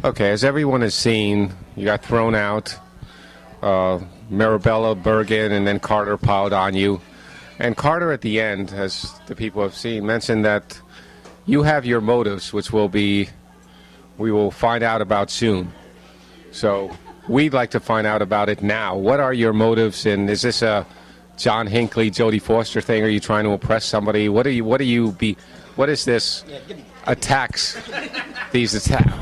Okay, as everyone has seen, you got thrown out. Mirabella, Bergen, and then Carter piled on you. And Carter at the end, as the people have seen, mentioned that you have your motives, which we will find out about soon. So we'd like to find out about it now. What are your motives, and is this a John Hinckley, Jodie Foster thing? Are you trying to impress somebody? What is this attacks? These attacks?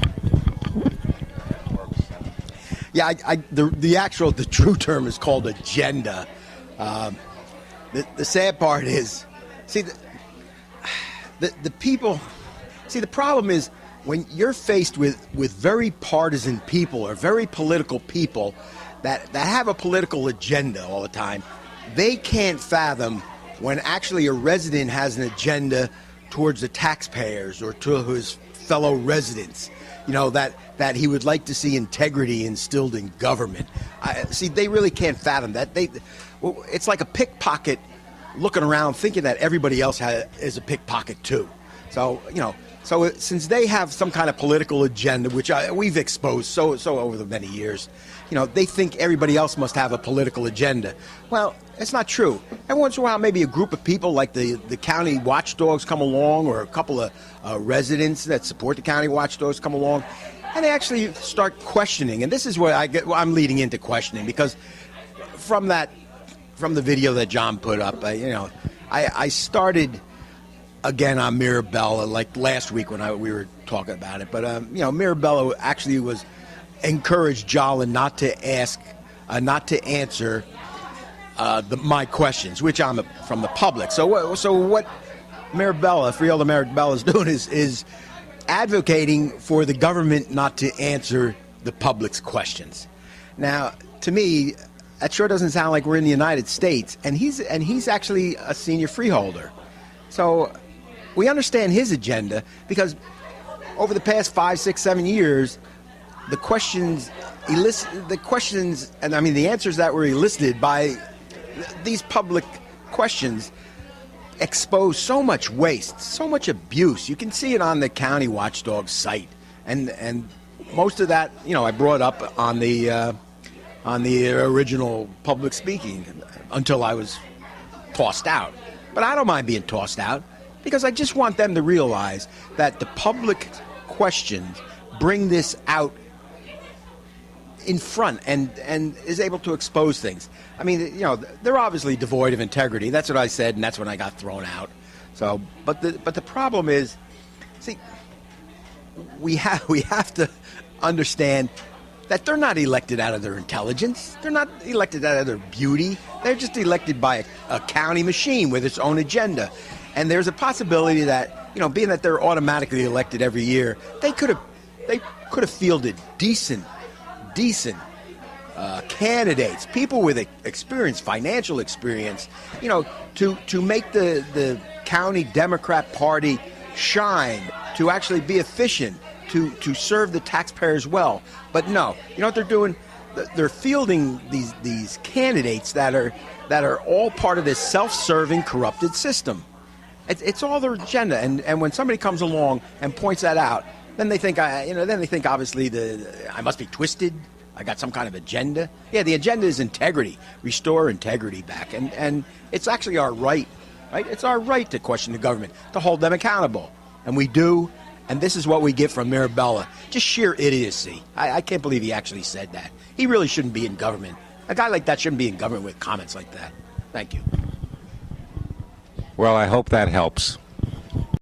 Yeah, the true term is called agenda. The sad part is, see, the people, see, the problem is when you're faced with very partisan people or very political people that have a political agenda all the time, they can't fathom when actually a resident has an agenda towards the taxpayers or to his fellow residents. You know, that he would like to see integrity instilled in government. See, they really can't fathom that. It's like a pickpocket looking around thinking that everybody else is a pickpocket too. So, since they have some kind of political agenda, which we've exposed so over the many years, they think everybody else must have a political agenda. Well, it's not true. Every once in a while, maybe a group of people like the county watchdogs come along, or a couple of residents that support the county watchdogs come along, and they actually start questioning. And this is where I'm leading into questioning, because from the video that John put up, I started again on Mirabella like last week when we were talking about it. But Mirabella actually encouraged Jolin not to answer my questions, which I'm from the public. So what Frielda Mirabella is doing is advocating for the government not to answer the public's questions. Now, to me, that sure doesn't sound like we're in the United States, and he's actually a senior freeholder. So we understand his agenda, because over the past 5, 6, 7 years, the questions, and I mean the answers that were elicited by these public questions expose so much waste, so much abuse. You can see it on the county watchdog site, and most of that, I brought up on the original public speaking until I was tossed out. But I don't mind being tossed out, because I just want them to realize that the public questions bring this out in front and is able to expose things. I mean, they're obviously devoid of integrity. That's what I said, and that's when I got thrown out. So, but the problem is, see, we have to understand that they're not elected out of their intelligence. They're not elected out of their beauty. They're just elected by a county machine with its own agenda. And there's a possibility that, being that they're automatically elected every year, they could have fielded decent candidates, people with experience, financial experience, to make the county Democrat Party shine, to actually be efficient, to serve the taxpayers well. But no, you know what they're doing? They're fielding these candidates that are all part of this self-serving, corrupted system. It's all their agenda, and when somebody comes along and points that out, then they think obviously I must be twisted. I got some kind of agenda. Yeah, the agenda is integrity, restore integrity back, and it's actually our right? It's our right to question the government, to hold them accountable, and we do. And this is what we get from Mirabella. Just sheer idiocy. I can't believe he actually said that. He really shouldn't be in government. A guy like that shouldn't be in government with comments like that. Thank you. Well, I hope that helps.